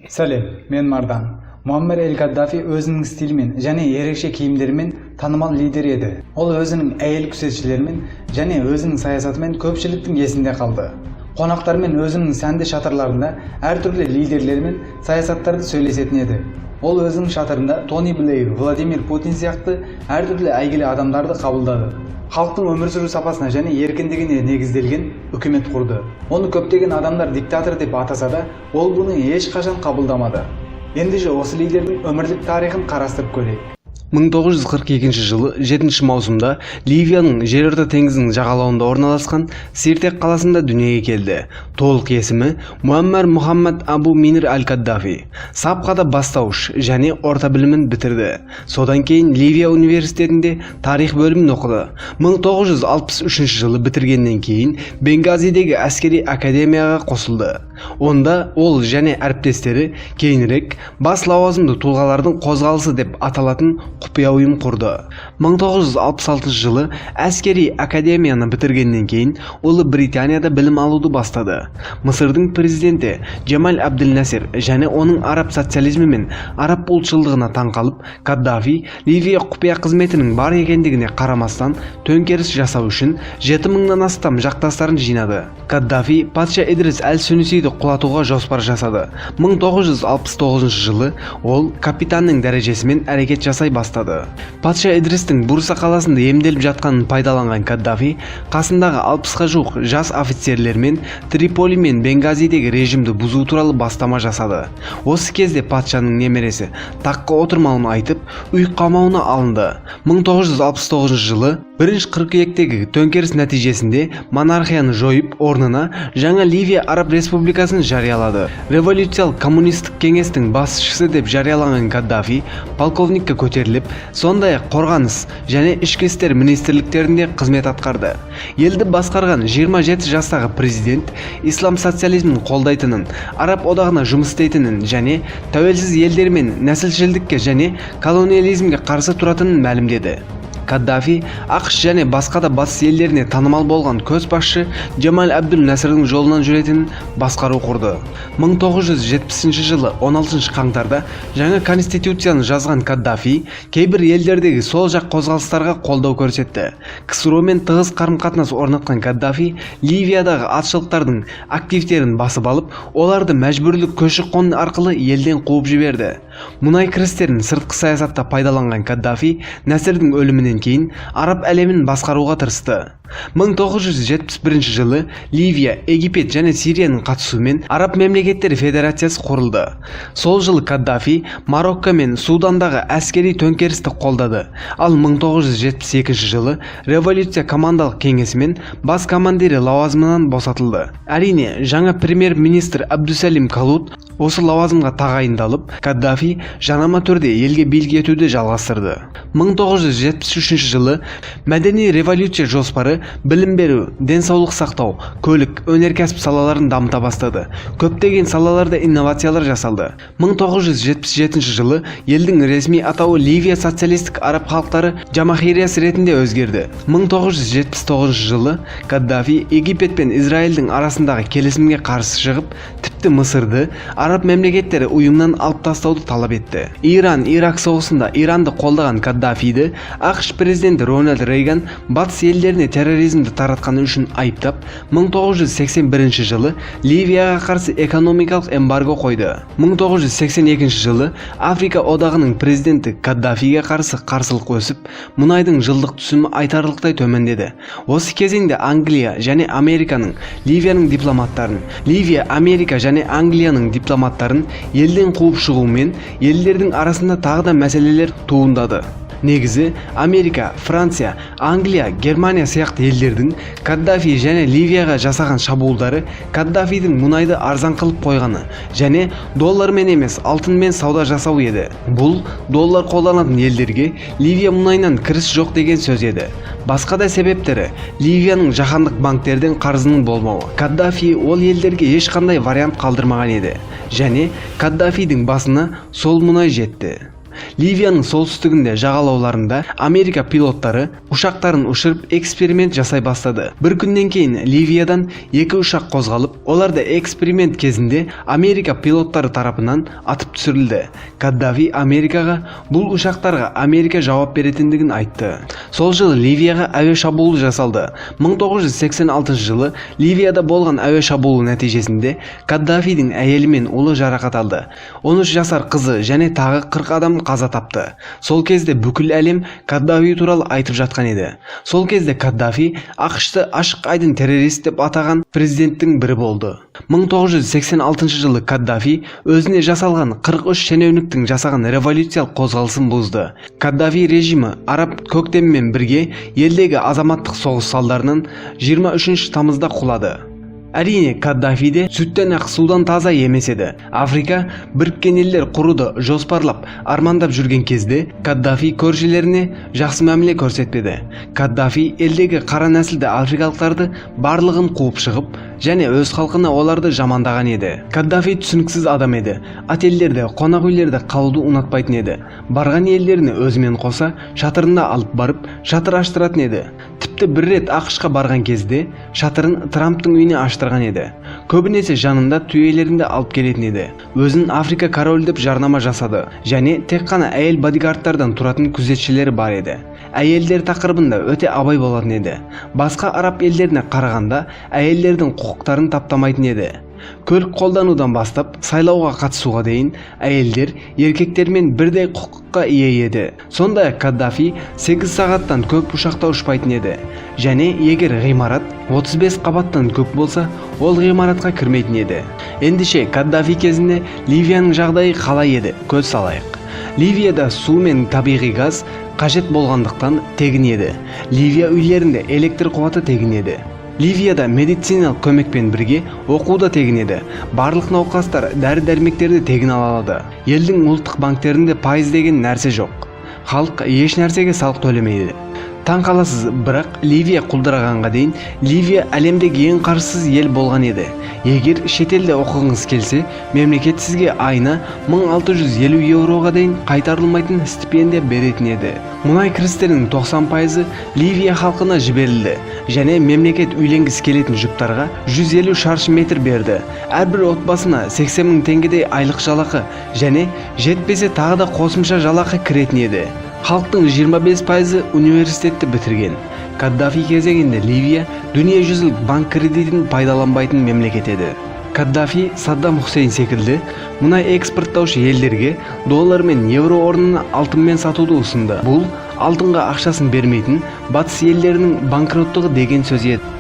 Сәлем, мен Мардан. Муаммар эль-Каддафи өзінің стилімен және ерекше киімдерімен танымал лидер еді. Ол өзінің әйел күзетшілерімен және өзінің саясатымен көпшіліктің есінде қалды. Қонақтармен өзінің сәнді шатырларында әртүрлі лидерлермен саясаттарды сөйлесетін еді. Ол өзінің шатырында Тони Блэйр, Владимир Путин сияқты әртүрлі әйгілі адамдарды қабылдады. Халықтың өмір сүру сапасына және еркіндігіне негізделген үкімет құрды. Оны көптеген адамдар диктатор деп атаса да, ол бұны ешқашан қабылдамады. Ендеше осы лидердің өмірлік тарихын қарастырып көрейік. 1942 жылы 7 маусымда Ливияның жерорта теңізінің жағалауында орналасқан Сиртек қаласында дүниеге келді. Толық есімі Муаммар Мухаммад Абу Минир аль-Каддафи. Сапқада бастауыш және орта білімін бітірді. Содан кейін Ливия университетінде тарих бөлімін оқыды. 1963 жылы бітіргеннен кейін Бенгазидегі әскери академияға қосылды. Онда ол және әріптестері кейінірек бас лауазымды тұлғалардың қозғалысы деп аталатын құпия ұйым құрды. 1966 жылы әскери академияны бітіргеннен кейін Ұлы Британияда білім алуды бастады. Мысырдың президенті Джамаль Абдел-Насер және оның араб социализмі мен араб ұлтшылдығына таңқалып, Каддафи Ливия құпия қызметінің бар екендігіне қарамастан төңкеріс жасау үшін 7000-нан астам жақтастарын жинады. Каддафи патша Идрис әл-Сүнисиді құлатуға жоспар жасады. 1969 жылы ол капитанның дәрежесімен әрекет жасай бастады. Патша Идристің Бурса қаласында емделіп жатқанын пайдаланған Каддафи қасындағы 60-ға жуық жас офицерлермен Триполи мен Бенгазидегі режимді бұзу туралы бастама жасады. Осы кезде патшаның немересі таққа отырмауын айтып, үй қамауына алынды. 1969 жылы бірінші қыркүйектегі төңкеріс нәтижесінде монархияны жойып, орнына жаңа Ливия Араб Республикасын жариялады. Революциялық коммунистік кеңестің басшысы деп жарияланған Каддафи полковникке көтеріліп, сондай-ақ қорғаныс және ішкі істер министрліктерінде қызмет атқарды. Елді басқарған 27 жастағы президент ислам социализмін қолдайтынын, араб одағына жұмыс істейтінін және тәуелсіз елдермен нәсілшілдікке және колониализмге қарсы тұратынын мәлімдеді. Каддафи ақш және басқа да батыс елдеріне танымал болған көшбасшы Джамаль Абдел-Насердің жолынан жүретін басқару құрды. 1970 жылы 16 қаңтарда жаңа конституцияны жазған Каддафи кейбір елдердегі сол жақ қозғалыстарға қолдау көрсетті. КСРО мен тығыз қарым-қатынас орнатқан Каддафи Ливиядағы атшылықтардың активтерін басып алып, оларды мәжбүрлі көші-қон арқылы елден қуып жіберді. Мұнай кірістерін сыртқы саясатта пайдаланған Каддафи Насердің өлімінен кейін араб әлемін басқаруға тырысты. 1971 жылы Ливия, Египет және Сирияның қатысуымен Араб мемлекеттері федерациясы құрылды. Сол жылы Каддафи Марокко мен Судандағы әскери төңкерісті қолдады. Ал 1972 жылы революция командалық кеңесімен бас командирі лауазымынан босатылды. Әрине, жаңа премьер-министр Абдусалим Калут осы лауазымға тағайындалып, Каддафи жанама түрде елге билік етуді жалғастырды. 1973 жылы мәдени революция жоспары білім беру, денсаулық сақтау, көлік, өнеркәсіп салаларын дамыта бастады. Көптеген салаларда инновациялар жасалды. 1977 жылы елдің ресми атауы Ливия социалистік араб халықтары Жамахириясы ретінде өзгерді. 1979 жылы Каддафи Египет пен Израильдің арасындағы келісімге қарсы шығып, тіпті Мысырды араб мемлекеттері ұйымнан алып тастауды талап етті. Иран-Ирак соғысында Иранды қолдаған Каддафиді ақш президенті Рональд Рейган батыс елдеріне терроризмді таратқаны үшін айыптап, 1981 жылы Ливияға қарсы экономикалық эмбарго қойды. 1982 жылы Африка одағының президенті Каддафиге қарсы қарсылық өсіп, мұнайдың жылдық түсімі айтарлықтай төмендеді. Осы кезеңде Англия және Американың Ливияның дипломаттарын, Ливия, Америка және Англияның дипломаттарын елден қуып шығуымен елдердің арасында тағы да мәселелер туындады. Негізі Америка, Франция, Англия, Германия сияқты елдердің Каддафи және Ливияға жасаған шабуылдары Каддафидің мұнайды арзан қылып қойғаны және доллармен емес алтынмен сауда жасау еді. Бұл доллар қолданатын елдерге Ливия мұнайынан кіріс жоқ деген сөз еді. Басқа да себептері Ливияның жаһандық банктерден қарызының болмауы. Каддафи ол елдерге ешқандай вариант қалдырмаған еді және Каддафидің басына сол мұнай жетті. Ливияның солтүстігінде жағалауларында Америка пилоттары ұшақтарын ұшырып эксперимент жасай бастады. Бір күннен кейін Ливиядан 2 ұшақ қозғалып, оларды эксперимент кезінде Америка пилоттары тарапынан атып түсірілді. Каддафи Америкаға бұл ұшақтарға Америка жауап беретіндігін айтты. Сол жылы Ливияға әуе шабуылы жасалды. 1986 жылы Ливияда болған әуе шабуылы нәтижесінде Каддафидің әйелі мен ұлы жарақат алды. 13 жасар қызы және тағы 40 адам қаза тапты. Сол кезде бүкіл әлем Каддафи туралы айтып жатқан еді. Сол кезде Каддафи ақшты ашық айдын террорист деп атаған президенттің бірі болды. 1986 жылы Каддафи өзіне жасалған 43 шенеуніктің жасаған революциялық қозғалысын бұзды. Каддафи режимі араб көктемімен бірге елдегі азаматтық соғыс салдарынан 23 тамызда құлады. Әрине, Каддафи де сүттен ақ судан таза емес еді. Африка біріккен елдер құруды жоспарлап, армандап жүрген кезде Каддафи көршілеріне жақсы мәміле көрсетпеді. Каддафи елдегі қара нәсілді африкалықтарды барлығын қуып шығып, және өз халқына оларды жамандаған еді. Каддафи түсініксіз адам еді. Отельдерде, қонақ үйлерде қалуды ұнатпайтын еді. Барған елдеріне өзімен қоса шатырында алып барып, шатыр аштыратын еді. Тіпті бір рет ақшқа барған кезде шатырын Трамптың үйіне аштырған еді. Көбінесе жанында түйелерінде алып келетін еді. Өзін Африка королі деп жарнама жасады, және тек қана әйел бодигардтардан тұратын күзетшілері бар еді. Әйелдер тақырыбында өте абай болатын еді. Басқа араб елдеріне қарағанда әйелдердің құқықтарын таптамайтын еді. Көлік қолданудан бастап сайлауға қатысуға дейін әйелдер еркектермен бірдей құқыққа ие еді. Сондай-ақ Каддафи 8 сағаттан көп ұшақта ұшпайтын еді. Және егер ғимарат 35 қабаттан көп болса, ол ғимаратқа кірмейтін еді. Ендеше Каддафи кезінде Ливияның жағдайы қалай еді? Көз салайық. Ливияда су мен табиғи газ қажет болғандықтан тегін еді. Ливия үйлерінде электр қуаты тегін еді. Ливияда медициналық көмекпен бірге оқу да тегін еді. Барлық науқастар дәрі-дәрмектерді тегін ала алады. Елдің ұлттық банктерінде пайыз деген нәрсе жоқ. Халық еш нәрсеге салық төлемейді. Таң қаласыз, бірақ Ливия құлдырағанға дейін Ливия әлемдегі ең қаржысыз ел болған еді. Егер шетелде оқығыңыз келсе, мемлекет сізге айына 1650 евроға дейін қайтарылмайтын стипендия беретін еді. Мұнай кірістерінің 90% Ливия халқына жіберілді, және мемлекет үйленгісі келетін жұптарға 150 шаршы метр берді. Әрбір отбасына 80 мың теңгедей айлық жалақы, және жетпесе тағы да қосымша жалақы кіретін еді. Халықтың 25% университетті бітірген. Каддафи кезеңінде Ливия дүниежүзілік банк кредитін пайдаланбайтын мемлекет еді. Каддафи Саддам Хусейн секілді мұнай экспорттаушы елдерге доллар мен евро орнына алтынмен сатуды ұсынды. Бұл алтынға ақшасын бермейтін батыс елдерінің банкроттығы деген сөз еді.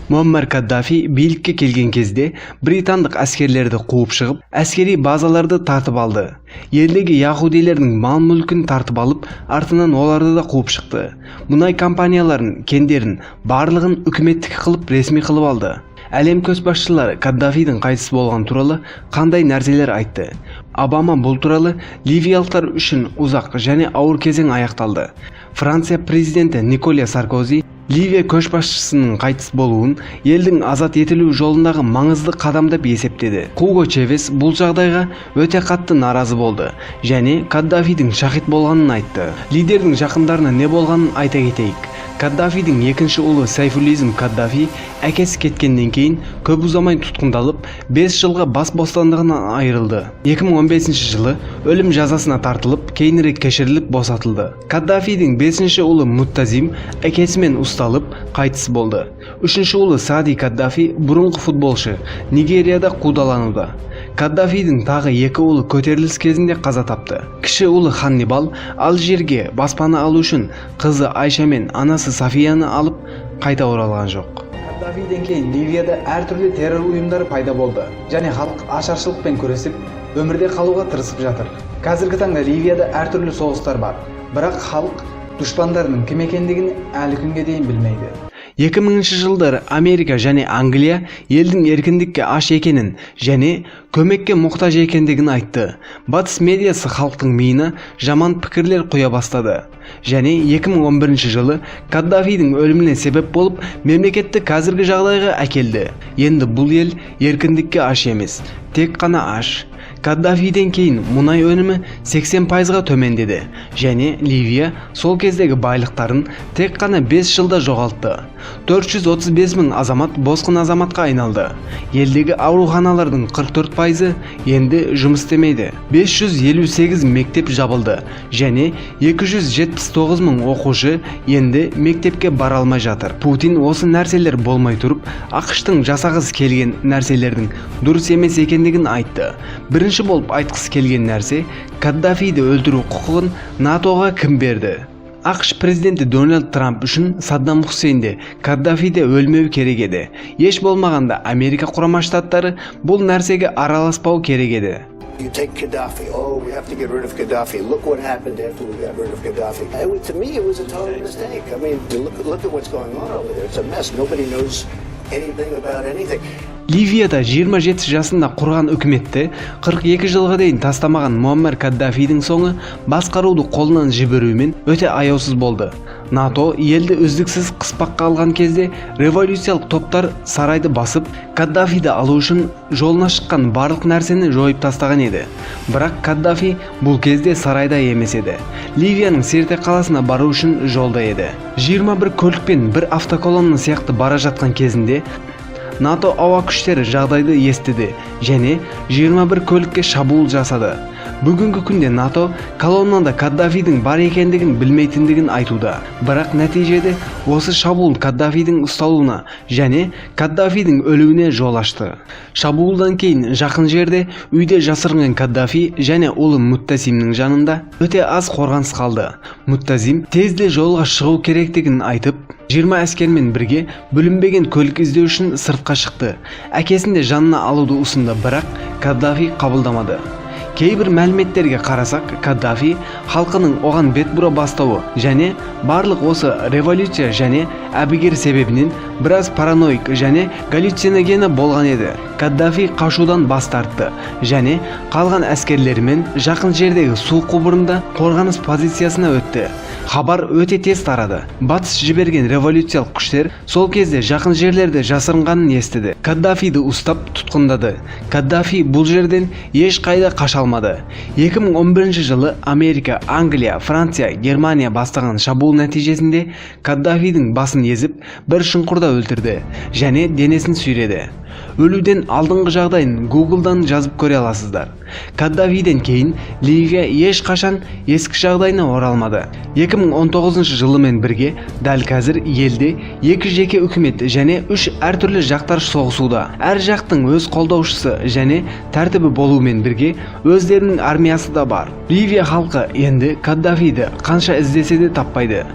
Муаммар Каддафи билікке келген кезде британдық әскерлерді қуып шығып, әскери базаларды тартып алды. Елдегі яһудилердің мал-мүлкін тартып алып, артынан оларды да қуып шықты. Мұнай компанияларын, кендерін барлығын үкіметтік қылып, ресми қылып алды. Әлем көшбасшылары Каддафидің қайтыс болған туралы қандай нәрселер айтты. Обама бұл туралы ливиялықтар үшін ұзақ және ауыр кезең аяқталды. Франция президенті Николя Саркози Ливия көшбасшысының қайтыс болуын елдің азат етілу жолындағы маңызды қадам деп есептеді. Хуго Чавес бұл жағдайға өте қатты наразы болды және Каддафидің шахид болғанын айтты. Лидердің жақындарына не болғанын айта кетейік. Каддафидің екінші ұлы Сайфулизм Каддафи әкесі кеткеннен кейін көп ұзамай тұтқындалып, 5 жылға бас бостандығынан айырылды. 2015 жылы өлім жазасына тартылып, кейінірек кешіріліп босатылды. Каддафидің 5-ші ұлы Муттазим әкесімен ұсталып, қайтыс болды. 3-ші ұлы Сади Каддафи бұрынғы футболшы, Нигерияда қудалануда. Каддафидің тағы 2 ұлы көтеріліс кезінде қаза тапты. Кіші ұлы Ханнибал Алжирге баспана алу үшін қызы Айша мен анасы Сафияны алып қайта оралған жоқ. Каддафиден кейін Ливияда әртүрлі террор ұйымдары пайда болды, және халық ашаршылықпен күресіп, өмірде қалуға тырысып жатыр. Қазіргі таңда Ливияда әртүрлі соғыстар бар, бірақ халық дұшпандарының кім екендігін әлі күнге дейін білмейді. 2000 жылдары Америка және Англия елдің еркіндікке аш екенін және көмекке мұқтаж екендігін айтты. Батыс медиасы халықтың миына жаман пікірлер құя бастады. Және 2011 жылы Каддафидің өліміне себеп болып, мемлекетті қазіргі жағдайға әкелді. Енді бұл ел еркіндікке аш емес, тек қана аш. Каддафиден кейін мұнай өнімі 80%-ға төмендеді және Ливия сол кездегі байлықтарын тек қана 5 жылда жоғалтты. 435 мың азамат босқын азаматқа айналды. Елдегі ауруханалардың 44%-ы енді жұмыс істемейді. 558 мектеп жабылды және 279 мың оқушы енді мектепке бара алмай жатыр. Путин осы нәрселер болмай тұрып, ақш-тың жасағысы келген нәрселердің дұрыс емес екендігін айтты. Бірінші болып айтқысы келген нәрсе, Каддафиді өлтіру құқығын НАТОға кім берді? ақш президенті Дональд Трамп үшін Саддам Хусейн де Каддафи де өлмеу керек еді. Еш болмағанда Америка құрама штаттары бұл нәрсеге араласпау керек еді. You take Gaddafi. Oh, we have to get rid of Gaddafi. Look what happened after we got rid of Gaddafi. To me, it was a total mistake. I mean, look at what's going on over there. It's a mess. Nobody knows anything about anything. Ливияда 27 жасында құрған үкіметті 42 жылға дейін тастамаған Муаммар Каддафидің соңы басқаруды қолынан жіберуімен өте аяусыз болды. НАТО елді үздіксіз қыспаққа алған кезде революциялық топтар сарайды басып, Каддафиді алу үшін жолына шыққан барлық нәрсені жойып тастаған еді. Бірақ Каддафи бұл кезде сарайда емес еді. Ливияның Сирте қаласына бару үшін жолда еді. 21 көлікпен бір автоколонна сияқты бара жатқан кезінде НАТО ауа күштері жағдайды естіді және 21 көлікке шабуыл жасады. Бүгінгі күнде НАТО колоннада Каддафидің бар екендігін білмейтіндігін айтуда. Бірақ нәтижеде осы шабуыл Каддафидің ұсталуына және Каддафидің өлуіне жол ашты. Шабуылдан кейін жақын жерде үйде жасырынған Каддафи және ұлы Муттасимнің жанында өте аз қорғаныс қалды. Муттасим тезде жолға шығу керектігін айтып, 20 әскермен бірге бүлінбеген көлік іздеу үшін сыртқа шықты. Әкесін де жанына алуды ұсынды, бірақ Каддафи қабылдамады. Кейбір мәліметтерге қарасақ, Каддафи халқының оған бет бұра бастауы және барлық осы революция және әбігер себебінен біраз параноик және галлюциногені болған еді. Каддафи қашудан бас тартты және қалған әскерлерімен жақын жердегі су құбырында қорғаныс позициясына өтті. Хабар өте тез тарады. Батыс жіберген революциялық күштер сол кезде жақын жерлерде жасырынғанын естіді. Каддафиді ұстап тұтқындады. Каддафи бұл жерден еш қайда қаша алмады. 2011 жылы Америка, Англия, Франция, Германия бастаған шабуыл нәтижесінде Каддафидің басын езіп, бір шұңқырда өлтірді және денесін сүйреді. Өлуден алдыңғы жағдайын Google'дан жазып көре аласыздар. Каддафиден кейін Ливия ешқашан ескі жағдайына оралмады. 2019 жылымен бірге дәл қазір елде 2 жеке үкімет және 3 әртүрлі жақтар соғысуда. Әр жақтың өз қолдаушысы және тәртібі болуымен бірге өздерінің армиясы да бар. Ливия халқы енді Каддафиді қанша іздесе де таппайды.